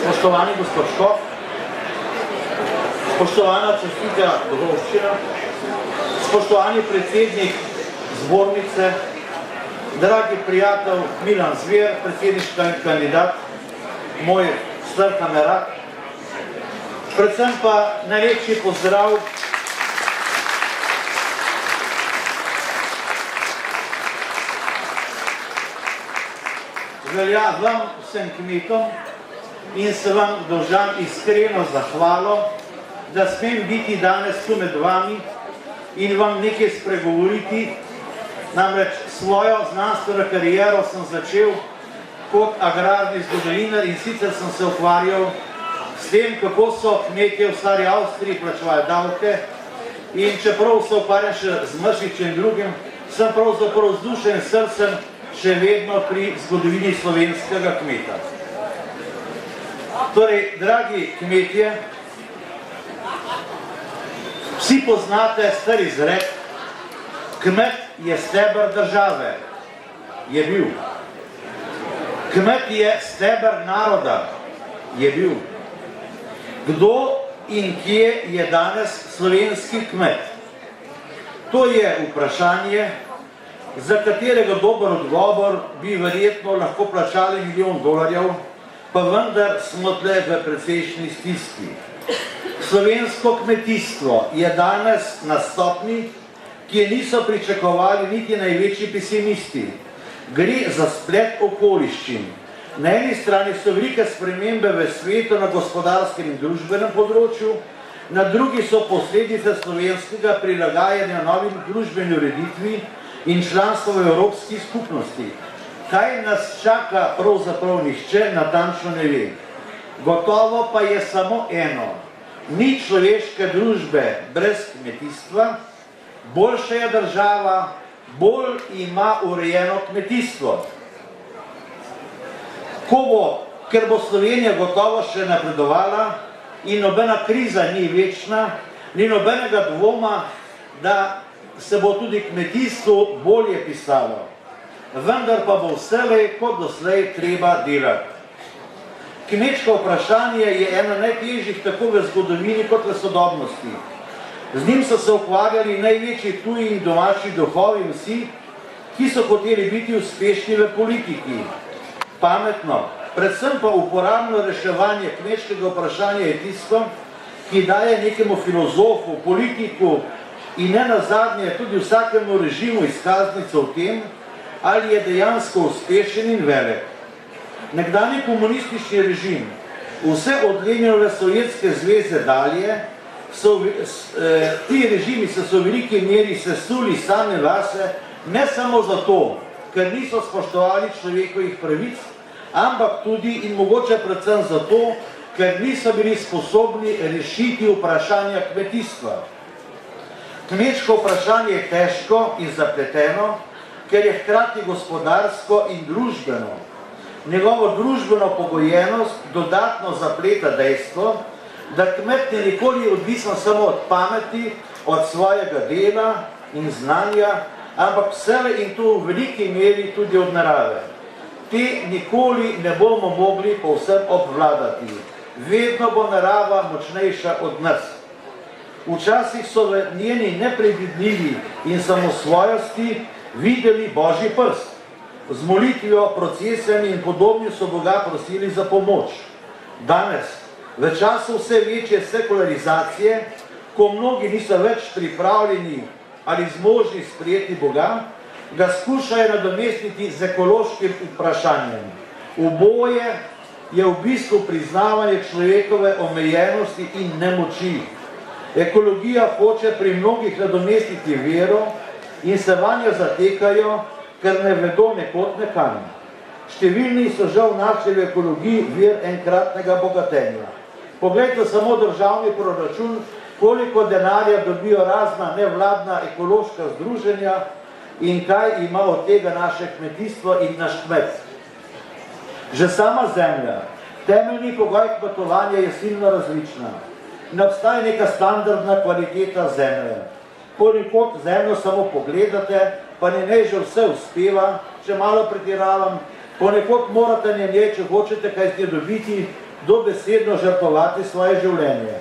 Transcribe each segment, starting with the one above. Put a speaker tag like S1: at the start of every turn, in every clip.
S1: Spoštovani gospod Škof, spoštovana častita Borovščina, spoštovani predsednik zbornice, dragi prijatelj Milan Zver, predsedniški kandidat, moj star kamerad, predvsem pa najlepši pozdrav velja vam vsem kmetom in se vam dolžan iskreno zahvalo, da smem biti danes tu med vami in vam nekaj spregovoriti. Namreč svojo znanstveno kariero sem začel kot agrarni zgodovinar in sicer sem se ukvarjal s tem, kako so kmetje v stari Avstriji plačevali davke, in čeprav se ukvarjam še z Mršičem drugim, sem pravzaprav z dušo in srcem še vedno pri zgodovini slovenskega kmeta. Torej, dragi kmetje, vsi poznate star izrek, kmet je steber države, je bil. Kmet je steber naroda, je bil. Kdo in kje je danes slovenski kmet? To je vprašanje, za katerega dober odgovor bi verjetno lahko plačali $1 milijon, pa vendar smo tle v precejšnji stiski. Slovensko kmetijstvo je danes na stopni, ki je niso pričakovali niti največji pesimisti. Gre za splet okoliščin. Na eni strani so velike spremembe v svetu na gospodarskem in družbenem področju, na drugi so posledice slovenskega prilagajanja novim družbeni ureditvi in članstvo v Evropski skupnosti. Kaj nas čaka, pravzaprav nihče natančno ne ve. Gotovo pa je samo eno. Ni človeške družbe brez kmetijstva, boljša je država, bolj ima urejeno kmetijstvo. Ker bo Slovenija gotovo še napredovala in nobena kriza ni večna, ni nobenega dvoma, da se bo tudi kmetijstvo bolje pisalo. Vendar pa bo vselej kot doslej treba delati. Kmečko vprašanje je eno najtežjih tako v zgodovini kot v sodobnosti. Z njim so se ukvarjali največji tuji in domači duhovi vsi, ki so hoteli biti uspešni v politiki. Pametno, predvsem pa uporabno reševanje kmečkega vprašanja je tisto, ki daje nekemu filozofu, politiku in ne nazadnje tudi vsakemu režimu izkaznico v tem, ali je dejansko uspešen in velik. Nekdanji komunistični režim, vse od Leninove Sovjetske zveze dalje, ti režimi so v veliki meri sesuli sami vase, ne samo zato, ker niso spoštovali človekovih pravic, ampak tudi in mogoče predvsem zato, ker niso bili sposobni rešiti vprašanja kmetijstva. Kmečko vprašanje je težko in zapleteno, ker je hkrati gospodarsko in družbeno. Njegovo družbeno pogojenost dodatno zapleta dejstvo, da kmet ne nikoli odvisen samo od pameti, od svojega dela in znanja, ampak vselej in to v veliki meri tudi od narave. Te nikoli ne bomo mogli povsem obvladati. Vedno bo narava močnejša od nas. Včasih so v njeni nepredvidljivi in samosvojosti videli Božji prst. Z molitvijo, procesijami in podobnim so Boga prosili za pomoč. Danes, v času vse večje sekularizacije, ko mnogi niso več pripravljeni ali zmožni sprejeti Boga, ga skušajo nadomestiti z ekološkim vprašanjem. Oboje je v bistvu priznavanje človekove omejenosti in nemoči. Ekologija hoče pri mnogih nadomestiti vero in se vanjo zatekajo, ker ne vedo nekod nekam. Številni so žal našli v ekologiji vir enkratnega bogatenja. Poglejte samo državni proračun, koliko denarja dobijo razna nevladna ekološka združenja in kaj ima od tega naše kmetijstvo in naš kmet. Že sama zemlja, temeljni pogoj kmetovanja je silno različna. Ne obstaja neka standardna kvaliteta zemlje. Ponekod zemljo samo pogledate, pa ne že vse uspeva, če malo pretiravam, ponekod morate nje, če hočete kaj z nje dobiti, dobesedno žrtvovati svoje življenje.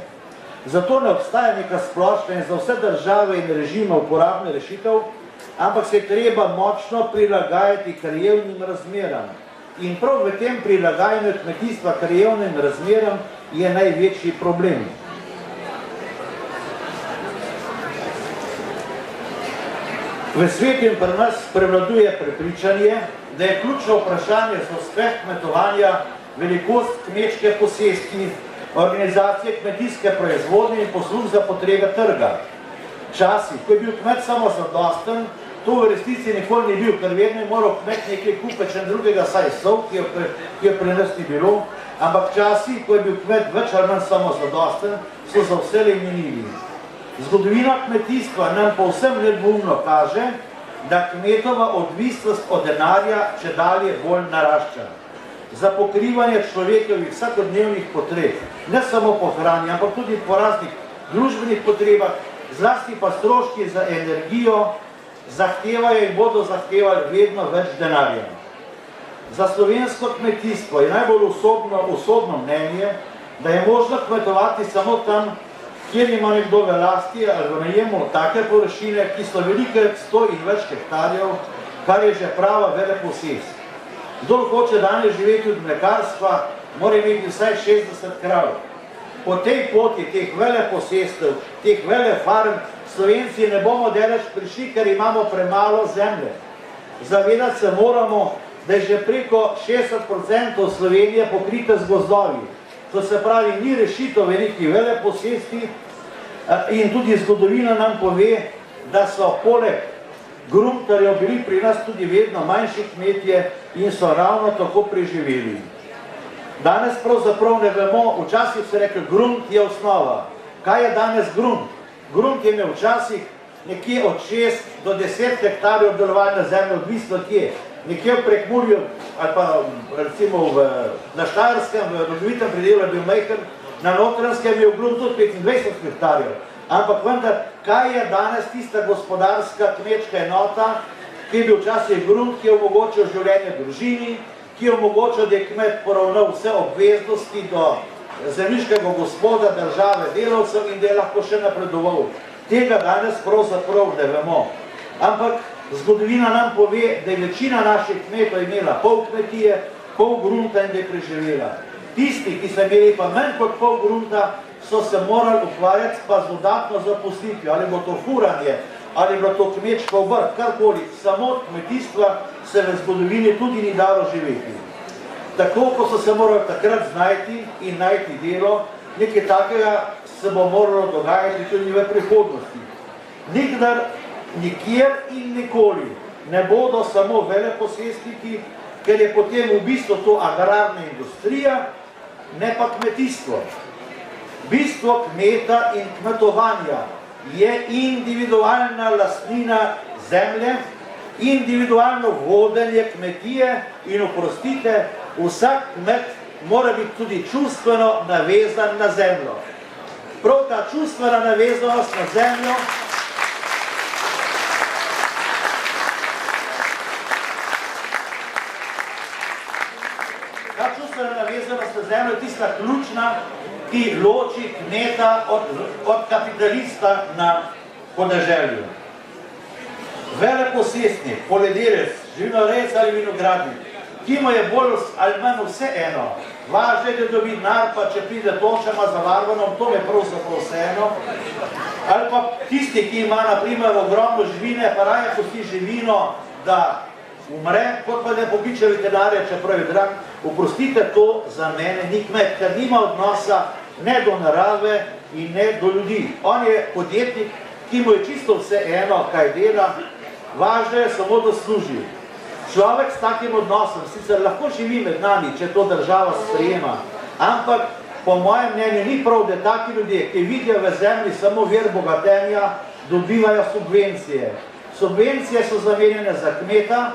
S1: Zato ne obstaja neka splošna in za vse države in režime uporabna rešitev, ampak se je treba močno prilagajati krajevnim razmeram. In prav v tem prilagajanju kmetijstva krajevnim razmeram je največji problem. V svetu in pri nas prevladuje prepričanje, da je ključno vprašanje za uspeh kmetovanja velikost kmečke posesti, organizacije kmetijske proizvodnje in posluh za potrebe trga. Včasih, ko je bil kmet samozadosten, to v resnici nikoli ni bil, ker vedno je moral kmet nekaj kupiti še drugega, saj sol, ki jo pri nas ni bilo, ampak včasih, ko je bil kmet več ali manj samozadosten, so za vselej minili. Zgodovina kmetijstva nam povsem nedvoumno kaže, da kmetova odvisnost od denarja čedalje bolj narašča. Za pokrivanje človekovih vsakodnevnih potreb, ne samo po hrani, ampak tudi po raznih družbenih potrebah, zlasti pa stroški za energijo, zahtevajo in bodo zahtevali vedno več denarja. Za slovensko kmetijstvo je najbolj usodno mnenje, da je možno kmetovati samo tam, kjer ima nekdo v lasti ali v najemu take površine, ki so velike 100 in več hektarjev, kar je že prava veleposest. Kdor hoče danes živeti od mlekarstva, mora imeti vsaj 60 krav. Po tej poti teh veleposestev, teh velefarm, Slovenci ne bomo daleč prišli, ker imamo premalo zemlje. Zavedati se moramo, da je že preko 60% Slovenije pokrita z gozdovi. To se pravi, ni rešitev velikih veleposesti in tudi zgodovina nam pove, da so poleg gruntarjev bili pri nas tudi vedno manjši kmetje in so ravno tako preživeli. Danes pravzaprav ne vemo, včasih se rekel, grunt je osnova. Kaj je danes grunt? Grunt je imel včasih nekje od 6 do 10 hektarjev obdelovalne zemlje, odvisno kje. Nekje v Prekmurju ali pa recimo na Štajerskem, v rodovitem predelu je bil majhen, na Notranjskem je bil grunt tudi 25 hektarjev. Ampak vendar, kaj je danes tista gospodarska kmečka enota, ki je bil včasih grunt, ki je omogočil življenje družini, ki je omogočil, da je kmet poravnal vse obveznosti do zemljiškega gospoda, države, delavcev in da je lahko še napredoval. Tega danes pravzaprav ne vemo. Ampak zgodovina nam pove, da je večina naših kmetov imela pol kmetije, pol grunta in da je preživela. Tisti, ki so imeli pa manj kot pol grunta, so se morali ukvarjati pa z dodatno zaposlitvijo, ali bo to furanje, ali bo to kmečka obrt, karkoli, samo kmetijstva se v zgodovini tudi ni dalo živeti. Tako, ko so se morali takrat znajti in najti delo, nekaj takega se bo moralo dogajati tudi v prihodnosti. Nikdar, nikjer in nikoli ne bodo samo veleposestniki, ker je potem v bistvu to agrarna industrija, ne pa kmetijstvo. Bistvo kmeta in kmetovanja je individualna lastnina zemlje, individualno vodenje kmetije in oprostite, vsak kmet mora biti tudi čustveno navezan na zemljo. Prav ta čustvena navezanost na zemljo je tista ključna, ki loči kmeta od kapitalista na podeželju. Veleposestnik, poljedelec, živinorejec ali vinogradnik, ki mu je bolj ali manj vse eno, važno je, da dobi denar, pa če pride točama za varvanom, to je pravzaprav vse eno. Ali pa tisti, ki ima na primer ogromno živine, pa raje pusti živino, da umre, kot pa ne pobiče veterinarja, čeprav je drag. Oprostite, to za mene ni kmet, ker nima odnosa ne do narave in ne do ljudi. On je podjetnik, ki mu je čisto vse eno, kaj dela, važno je samo, da služi. Človek s takim odnosom sicer lahko živi med nami, če to država sprejema, ampak po mojem mnenju ni prav, da taki ljudje, ki vidijo v zemlji samo vir bogatenja, dobivajo subvencije. Subvencije so zamenjene za kmeta,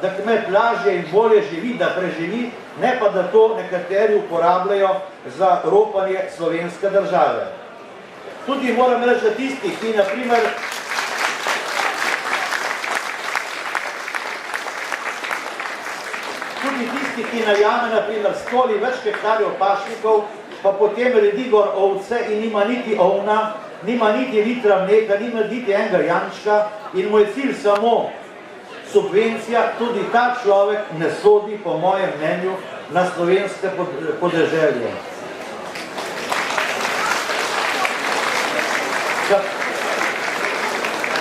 S1: da kmet lažje in bolje živi, da preživi, ne pa da to nekateri uporabljajo za ropanje slovenske države. Tudi moram reči, da tisti, ki na primer tudi tisti, ki najame, naprimer, 100 ali več hektarjev pašnikov, pa potem redi gor ovce in nima niti ovna, nima niti litra mleka, nima niti enega jančka in mu je cilj samo subvencija, tudi ta človek ne sodi, po mojem mnenju, na slovenske podeželje.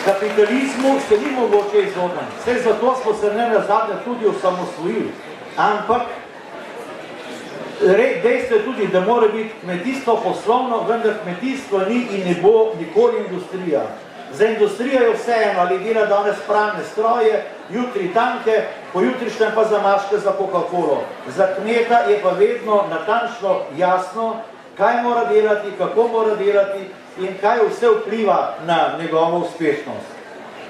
S1: Kapitalizmu se ni mogoče izogniti, vse zato smo se ne nazadnje tudi osamosvojili, ampak dejstvo je tudi, da mora biti kmetijstvo poslovno, vendar kmetijstvo ni in ne bo nikoli industrija. Za industrijo je vseeno, ali dela danes pralne stroje, jutri tanke, pojutrišnjem pa zamaške za Coca-Colo. Za kmeta je pa vedno natančno jasno, kaj mora delati, kako mora delati in kaj vse vpliva na njegovo uspešnost.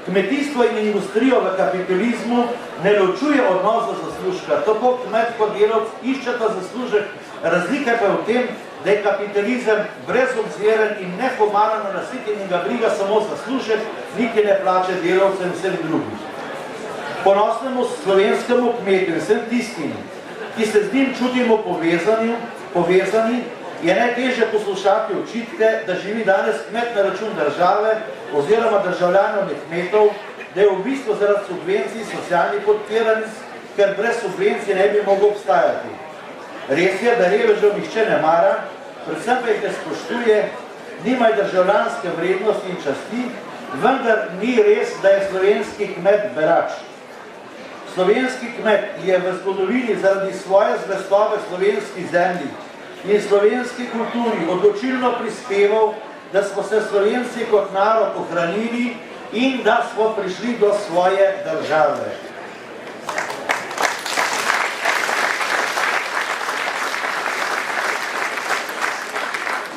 S1: Kmetijstvo in industrijo v kapitalizmu ne ločuje odnos do zaslužka. Tako kmet kot delavc iščeta zaslužek, razlika pa je v tem, da je kapitalizem brezobziren in nehumanno nasiten in ga briga samo zaslužek, niti ne plače delavcem in vsem drugim. Ponosnemu slovenskemu kmetu in vsem tistim, ki se z njim čutimo povezani, je najtežje poslušati očitke, da živi danes kmet na račun države oziroma državljanov in kmetov, da je v bistvu zaradi subvencij socialnih podpiranic, ker brez subvencij ne bi mogel obstajati. Res je, da revežev nihče ne mara, predvsem pa jih ne spoštuje, nimajo državljanske vrednosti in časti, vendar ni res, da je slovenski kmet berač. Slovenski kmet je v zgodovini zaradi svoje zvestobe slovenski zemlji in slovenski kulturi odločilno prispeval, da smo se Slovenci kot narod ohranili in da smo prišli do svoje države.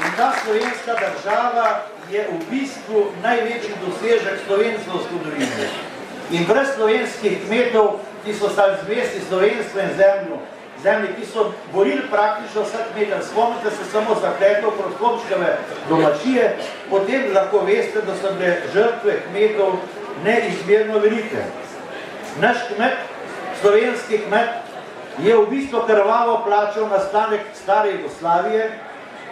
S1: In ta slovenska država je v bistvu največji dosežek Slovencev v zgodovini. In brez slovenskih kmetov, ki so stali zvesti slovenstvu in zemlji, ki so borili praktično vsak meter, spomnite se samo zakletov prostorčkave domačije, potem lahko veste, da so bile žrtve kmetov neizmerno velike. Naš kmet, slovenski kmet, je v bistvu krvavo plačal nastanek stare Jugoslavije,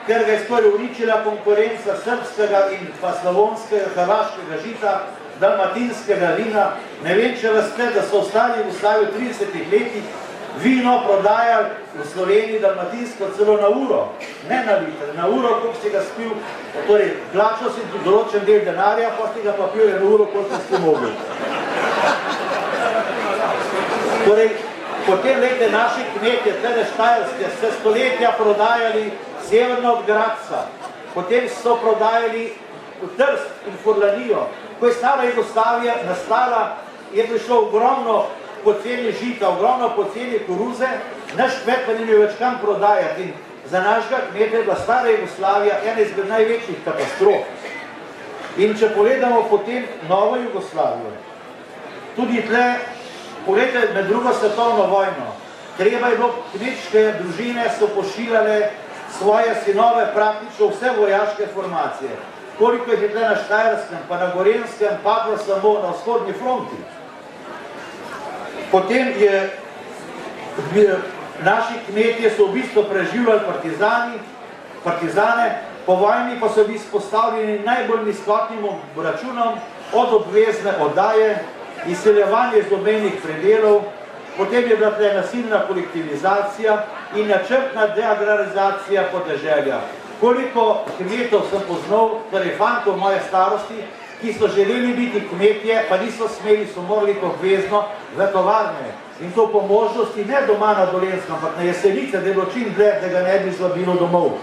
S1: ker ga je skoraj uničila konkurenca srbskega in pa slavonskega, hrvaškega žita, dalmatinskega vina. Ne vem, če veste, da so v stari Jugoslaviji v 30 letih vino prodajali v Sloveniji dalmatinsko celo na uro, ne na liter, na uro, koliko si ga spil, torej plačal si določen del denarja, pa si ga pa pil na uro, koliko si mogel. Torej, potem lejte naši kmetje, tlede Štajerske, se stoletja prodajali severno od Gradca, potem so prodajali v Trst in Furlanijo. Ko je stara Jugoslavija nastala, je prišlo ogromno poceni žita, ogromno poceni koruze, naš kmet pa ni imel več kam prodajati. In za našega kmeta je bila stara Jugoslavija ena izmed največjih katastrof. In če pogledamo potem novo Jugoslavijo, tudi tle, pogledajte med drugo svetovno vojno, treba je bilo, kmečke družine so pošiljale svoje sinove praktično vse vojaške formacije. Koliko jih je tle na Štajerskem, pa na Gorenskem, padlo samo na vzhodni fronti. Potem naši kmetje so v bistvu preživljali partizane, po vojni pa so bili izpostavljeni najbolj nizkotnim računom, od obvezne oddaje, izseljevanje iz obmejnih predelov, potem je bila tle nasilna kolektivizacija in načrtna deagrarizacija podeželja. Koliko kmetov sem poznal, torej fantov moje starosti, ki so želeli biti kmetje, pa niso smeli, so morali obvezno v tovarne. In to po možnosti ne doma na Dolenjskem, ampak na Jesenice, da je bilo čim dlje, da ga ne bi zvabilo domov.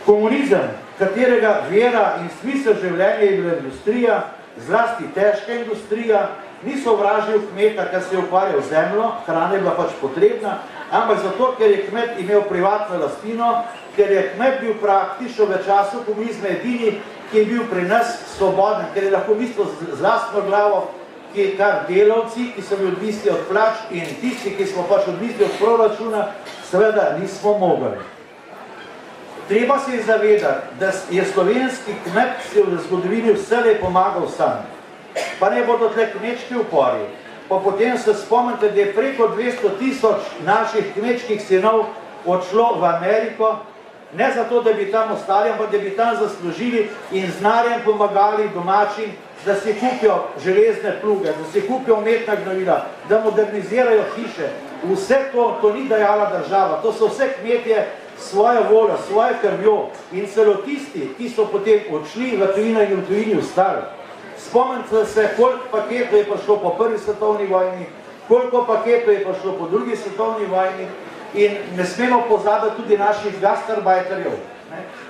S1: Komunizem, katerega vera in smisel življenja je bila industrija, zlasti težka industrija, ni sovražil kmeta, ker se je ukvarjal z zemljo, hrana je bila pač potrebna, ampak zato, ker je kmet imel privatno lastnino, ker je kmet bil praktično v času komunizma edini, ki je bil pri nas svoboden, ker je lahko mislil z lastno glavo, ki je kar delavci, ki so bili odvisni od plač in tisti, ki smo pač odvisni od proračuna, seveda nismo mogli. Treba se je zavedati, da je slovenski kmet v zgodovini vselej pomagal sam. Pa ne bodo tle kmečki upori, pa potem se spomnite, da je preko 200 000 naših kmečkih sinov odšlo v Ameriko, ne zato, da bi tam ostali, ampak da bi tam zaslužili in znarjem pomagali domačim, da si kupijo železne pluge, da si kupijo umetna gnojila, da modernizirajo hiše. Vse to ni dajala država, to so vse kmetje svojo voljo, svojo krvjo in celo tisti, ki so potem odšli v tujino in v tujini ostali. Spomnite se, koliko paketov je prišlo po prvi svetovni vojni, koliko paketov je prišlo po drugi svetovni vojni in ne smemo pozabiti tudi naših gastarbajterjev.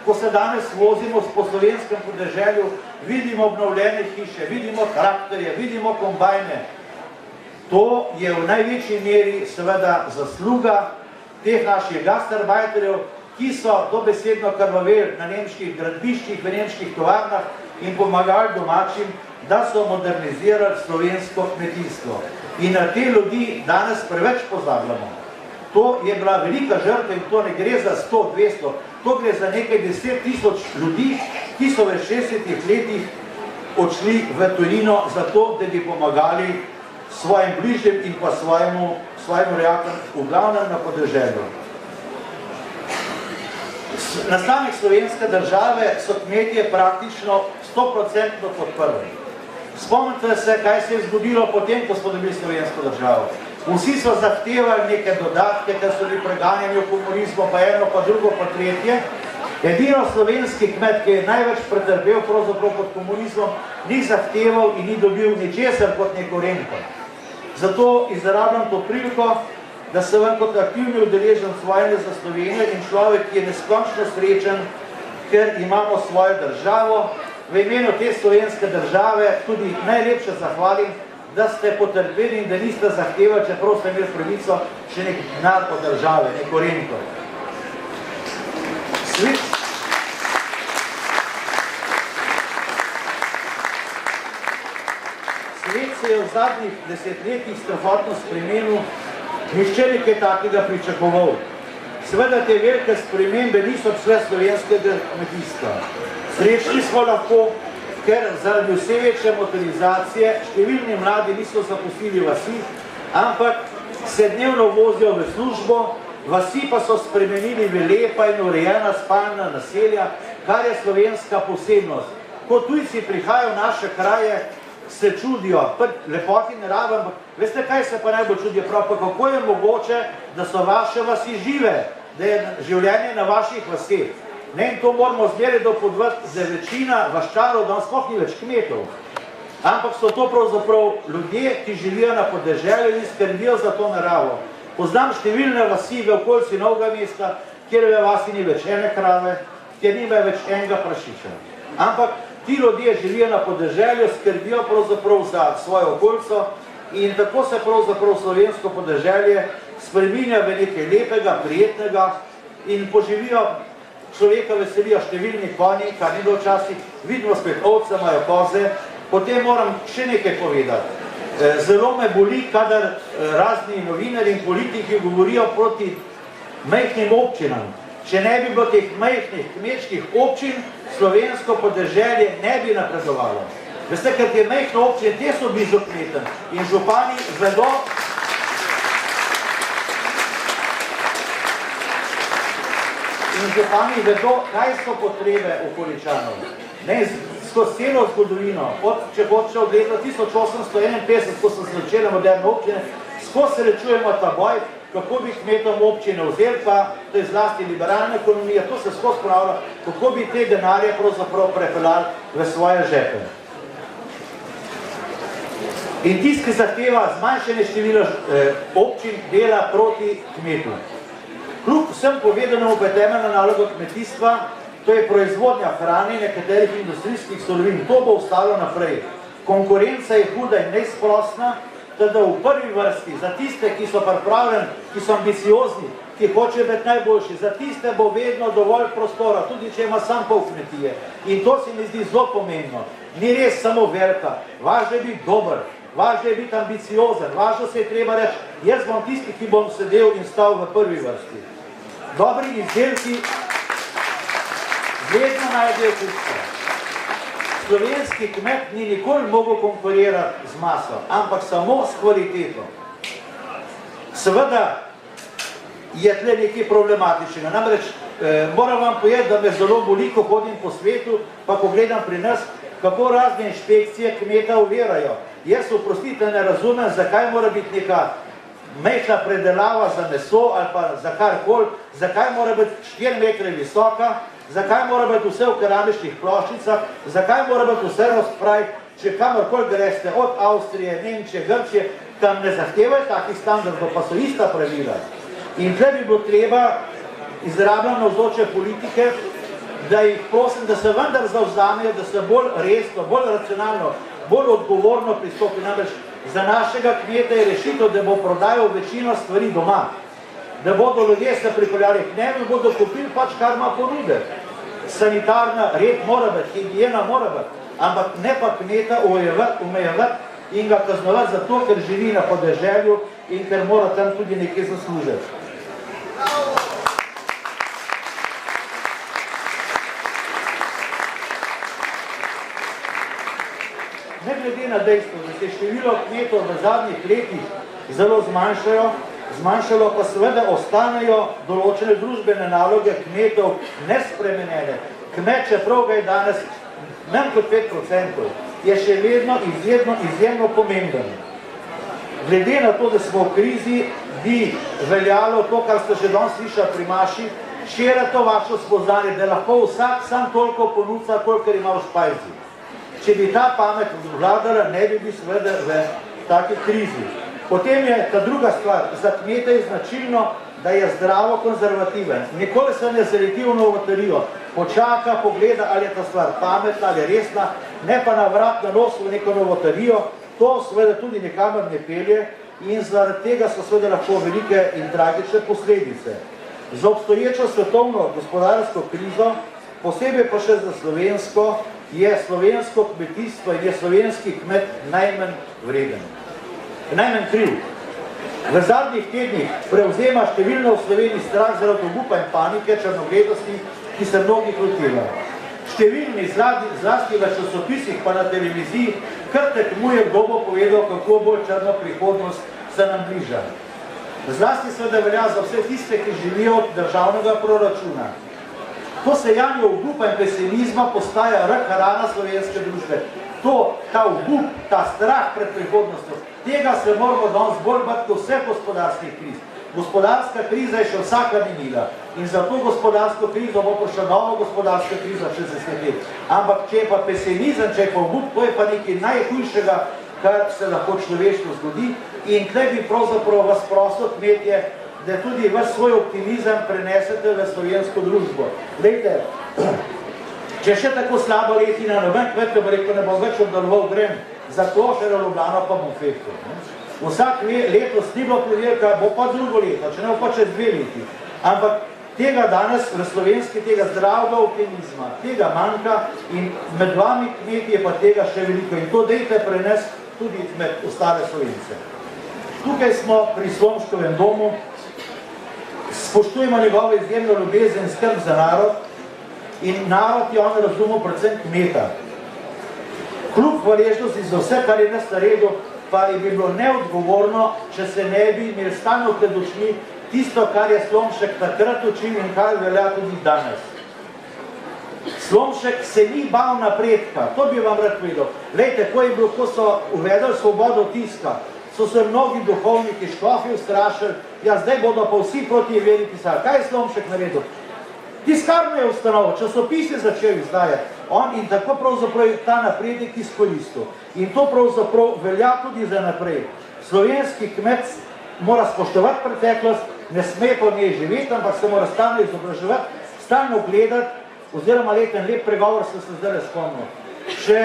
S1: Ko se danes vozimo po slovenskem podeželju, vidimo obnovljene hiše, vidimo traktorje, vidimo kombajne. To je v največji meri seveda zasluga teh naših gastarbajterjev, ki so dobesedno krvaveli na nemških gradbiščih, v nemških tovarnah in pomagali domačim, da so modernizirali slovensko kmetijstvo. In na te ljudi danes preveč pozabljamo. To je bila velika žrtva in to ne gre za 100, 200, to gre za nekaj 10 000 ljudi, ki so v 60 letih odšli v tujino zato, da bi pomagali svojim bližnjim in pa svojim rojakom, v glavnem na podeželju. Nastanek slovenske države so kmetje praktično 100% podprli. Spomnite se, kaj se je zgodilo potem, ko smo dobili slovensko državo. Vsi so zahtevali neke dodatke, ker so bili preganjeni v komunizmu, pa eno, pa drugo, pa tretje. Edino slovenski kmet, ki je največ pretrpel pravzaprav pod komunizmom, ni zahteval in ni dobil ničesar kot neko rento. Zato izrabljam to priliko, da se vam kot aktivni udeleženec vojne za Slovenijo in človek, ki je neskončno srečen, ker imamo svojo državo, v imenu te slovenske države tudi najlepše zahvalim, da ste potrpeli in da niste zahtevali, čeprav ste imeli pravico, še nek denar od države, neko rento. Svet se je v zadnjih desetletjih strahotno spremenil, nihče nekaj takega pričakoval. Seveda te velike spremembe niso vse slovenskega kmetijstva. Srečni smo lahko, ker zaradi vse večje motorizacije številni mladi niso zapustili vasi, ampak se dnevno vozijo v službo, vasi pa so spremenili v lepa in urejena spalna naselja, kar je slovenska posebnost. Ko tujci prihajajo v naše kraje, se čudijo, lepoti ne rabe, ampak veste, kaj se pa najbolj čudijo prav, pa kako je mogoče, da so vaše vasi žive, da je življenje na vaših vaseh. Ne, in to moramo zmeraj dopodvrti, da večina vaščarov danes sploh ni več kmetov. Ampak so to pravzaprav ljudje, ki živijo na podeželju in skrbijo za to naravo. Poznam številne vasi v okolici Novega mesta, kjer v vasi ni več ene krave, kjer nima več enega prašiča. Ampak ti ljudje živijo na podeželju, skrbijo pravzaprav za svojo okolico in tako se pravzaprav slovensko podeželje spreminja v nekaj lepega, prijetnega in poživijo. Človeka veselijo številni konji, kar ni bilo včasih, vidimo spet ovce, imajo koze. Potem moram še nekaj povedati. Zelo me boli, kadar razni novinarji in politiki govorijo proti majhnim občinam. Če ne bi bilo teh majhnih kmečkih občin, slovensko podeželje ne bi napredovalo. Veste, ker te majhne občine, te so blizu kmetom in župani vedo, kaj so potrebe okoličanov. Skozi celo zgodovino, če hoče od leta 1851, ko so se začele moderne občine, skozi se rečujemo ta boj, kako bi kmetom občine vzeli, pa to je zlasti liberalna ekonomija, to se skozi ponavlja, kako bi te denarje pravzaprav prepeljali v svoje žepe. In tisti, ki zahteva zmanjšanje števila občin, dela proti kmetu. Kljub vsem povedanemu pa je temeljna naloga kmetijstva, to je proizvodnja hrane in nekaterih industrijskih surovin. To bo ostalo naprej. Konkurenca je huda in neizprostna, teda v prvi vrsti za tiste, ki so pripravljeni, ki so ambiciozni, ki hočejo biti najboljši, za tiste bo vedno dovolj prostora, tudi če ima sam pol kmetije. In to se mi zdi zelo pomembno. Ni res samo velika, važno je biti dober, važno je biti ambiciozen, važno se je treba reči, jaz bom tisti, ki bom sedel in stal v prvi vrsti. Dobri izdelki vedno najdejo kupce. slovenski kmet ni nikoli mogel konkurirati z maso, ampak samo s kvaliteto. Seveda je tle nekaj problematičnega. Namreč moram vam povedati, da me zelo boli, ko hodim po svetu, pa ko gledam pri nas, kako razne inšpekcije kmeta ovirajo. Jaz, oprostite, ne razumem, zakaj mora biti neka majhna predelava za meso ali pa za karkoli, zakaj mora biti 4 metre visoka, zakaj mora biti vse v keramičnih ploščicah, zakaj mora biti vse rozpraj, če kamorkoli greste, od Avstrije, Nemčije, Grčije, tam ne zahtevajo takih standardov, pa so ista pravila. In tle bi bilo treba izrabljati navzoče politike, da jih prosim, da se vendar zavzamejo, da se bolj resno, bolj racionalno, bolj odgovorno pristopi. Namreč za našega kmeta je rešitev, da bo prodajal večino stvari doma. Da bodo ljudje se pripeljali k njemu in bodo kupili pač, kar ima ponude. Sanitarna red mora biti, higijena mora biti, ampak ne pa kmeta omejevati in ga kaznovati zato, ker živi na podeželju in ker mora tam tudi nekaj zaslužiti. Ne glede na dejstvo, da se število kmetov v zadnjih letih zelo zmanjšalo, pa seveda ostanejo določene družbene naloge kmetov nespremenjene. Kmet, čeprav ga je danes manj kot 5%, je še vedno izjemno pomemben. Glede na to, da smo v krizi, bi veljalo to, kar ste že danes slišali pri Maši, širiti to vašo spoznanje, da lahko vsak sam toliko ponudca, kolikor ima v špajzi. Če bi ta pamet vladala, ne bi bil seveda v taki krizi. Potem je ta druga stvar, za kmeta je značilno, da je zdravo konzervativen. Nikoli se ne zaleti v novoterijo, počaka, pogleda, ali je ta stvar pametna ali resna, ne pa na vrat na nos v neko novoterijo, to seveda tudi nikamor ne pelje in zaradi tega so seveda lahko velike in tragične posledice. Za obstoječo svetovno gospodarsko krizo, posebej pa še za slovensko, je slovensko kmetijstvo in je slovenski kmet najmanj vreden, najmanj kriv. V zadnjih tednih prevzema številno v Sloveniji strah zaradi obupa in panike, črnogledosti, ki se mnogih loteva. Številni, zlasti v časopisih pa na televiziji, kar tekmuje, kdo bo povedal, kako bolj črna prihodnost se nam bliža. Zlasti seveda velja za vse tiste, ki živijo od državnega proračuna. To sejanje obupa in pesimizma postaja rana slovenske družbe. Ta obup, ta strah pred prihodnostjo, tega se moramo danes bolj bati kot vse gospodarskih kriz. Gospodarska kriza je še vsaka minila in za to gospodarsko krizo bo prišla nova gospodarska kriza čez 10 let. Ampak če je pa pesimizem, če je pa obup, to je pa nekaj najhujšega, kar se lahko človeštvu zgodi in tle bi pravzaprav vas prosil, kmetje, da tudi vaš svoj optimizem prenesete v slovensko družbo. Glejte, če še tako slabo letina, noben kmet, ki bo rekel, ne bom več obdeloval grem, za Klošer, Ljubljano pa bom fehtel. Vsak letos ni bilo preverka, bo pa drugo leto, če ne bo pa čez 2 leti. Ampak tega danes v slovenski, tega zdravega optimizma, tega manjka in med vami kmeti je pa tega še veliko in to dejte prenes tudi med ostale Slovence. Tukaj smo pri Slomškovem domu, spoštujemo njegovo izjemno ljubezen in skrb za narod in narod je on razumel predvsem kmeta. Kljub hvaležnosti za vse, kar je nas naredil, pa je bilo neodgovorno, če se ne bi imeli stalno pred očmi tisto, kar je Slomšek takrat učil in kar velja tudi danes. Slomšek se ni bal napredka, to bi vam rad povedal. Glejte, ko so uvedli svobodo tiska, so se mnogi duhovniki škofi ustrašili, ja zdaj bodo pa vsi proti veri pisali. Kaj je Slomšek naredil? Tiskarno je ustanovil, časopis je začel izdajati. On in tako pravzaprav ta napredek izkoristil. In to pravzaprav velja tudi za naprej. Slovenski kmet mora spoštovati preteklost, ne sme po njej živeti, ampak se mora stalno izobraževati, stalno gledati, oziroma lep pregovor sem se zdaj spomnil. Če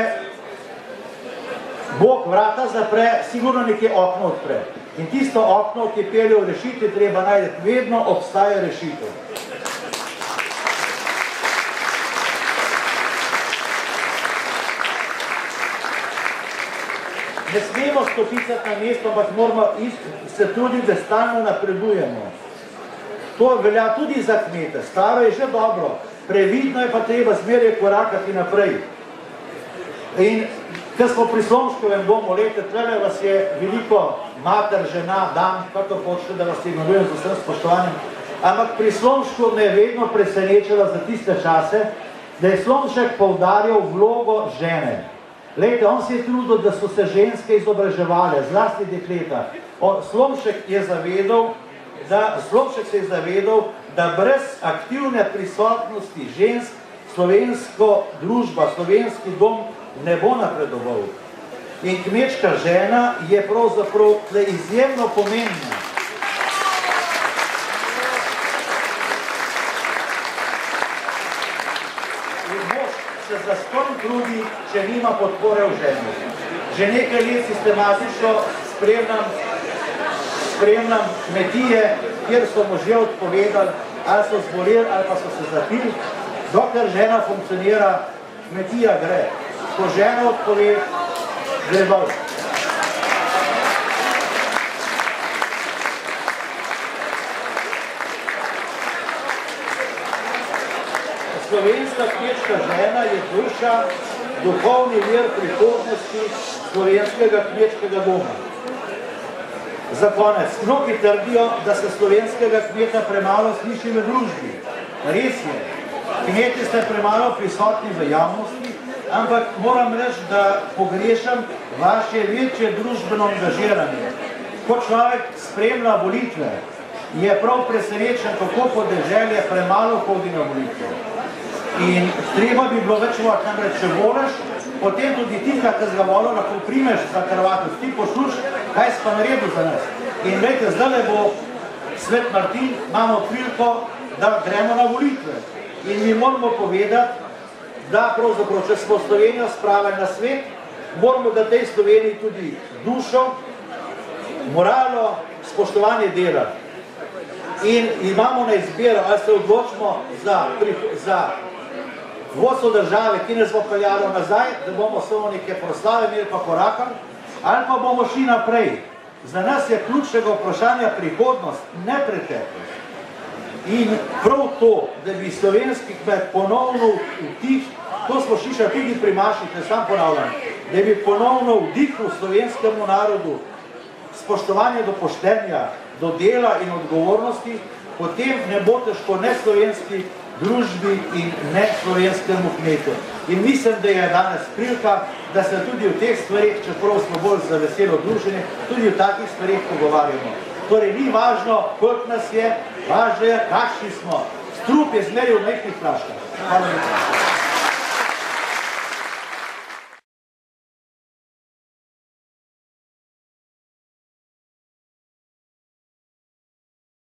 S1: Bog vrata zapre, sigurno nekje okno odpre. In tisto okno, ki pelje v rešitvi, treba najti, vedno obstaja rešitev. Ne smemo stopicati na mesto, ampak moramo se tudi, da stalno napredujemo. To velja tudi za kmete. Staro je že dobro, previdno je pa treba zmeraj korakati naprej. In ker smo pri Slomškovem domu, lejte, tlele vas je veliko mater, žena, dam, kako hočete, da vas ignorujem z vsem spoštovanjem, ampak pri Slomšku me je vedno presenečala za tiste čase, da je Slomšek poudarjal vlogo žene. Lejte, on se je trudil, da so se ženske izobraževale, zlasti dekleta. Slomšek se je zavedal, da brez aktivne prisotnosti žensk slovensko družba, slovenski dom ne bo napredoval. In kmečka žena je pravzaprav izjemno pomembna. In mož se zastonj trudi, če nima podpore v ženi. Že nekaj let sistematično spremljam kmetije, kjer so možje odpovedali, ali so zboleli, ali pa so se zapili. Dokler žena funkcionira, kmetija gre. Ko žena odpove, gre dol. Slovenska kmečka žena je duša, duhovni vir prihodnosti slovenskega kmečkega doma. Za konec, mnogi trdijo, da se slovenskega kmeta premalo sliši v družbi. Res je, kmeti ste premalo prisotni v javnosti, ampak moram reči, da pogrešam vaše večje družbeno angažiranje. Ko človek spremlja volitve, je prav presenečen, kako podeželje premalo hodi na volitve. In treba bi bilo več vod, namreč če voliš, potem tudi ti, kaj te zgavolo, lahko primeš za Hrvatov, ti posluš, kaj si pa naredil za nas. In vejte, zdaj bo Svet Martin, imamo priliko, da gremo na volitve. In mi moramo povedati, da pravzaprav, če smo Slovenijo spravili na svet, moramo da tej Sloveniji tudi dušo, moralno, spoštovanje dela. In imamo na izbiro, ali se odločimo za vodstvo države, ki nas bo peljalo nazaj, da bomo samo neke proslave imeli pa korakam, ali pa bomo šli naprej. Za nas je ključnega vprašanja prihodnost, ne preteklost. In prav to, da bi slovenski kmet ponovno vdih, to smo slišali tudi pri Maših, ne sam ponavljam, da bi ponovno vdihnil slovenskemu narodu spoštovanje do poštenja, do dela in odgovornosti, potem ne bo težko ne slovenski družbi in ne slovenskemu kmetu. In mislim, da je danes prilika, da se tudi v teh stvarih, čeprav smo bolj za veselo druženje, tudi v takih stvarih pogovarjamo. Torej, ni važno, koliko nas je, važno je, kakšni smo. Strup je zmeril v nekih flaškah. Hvala lepa.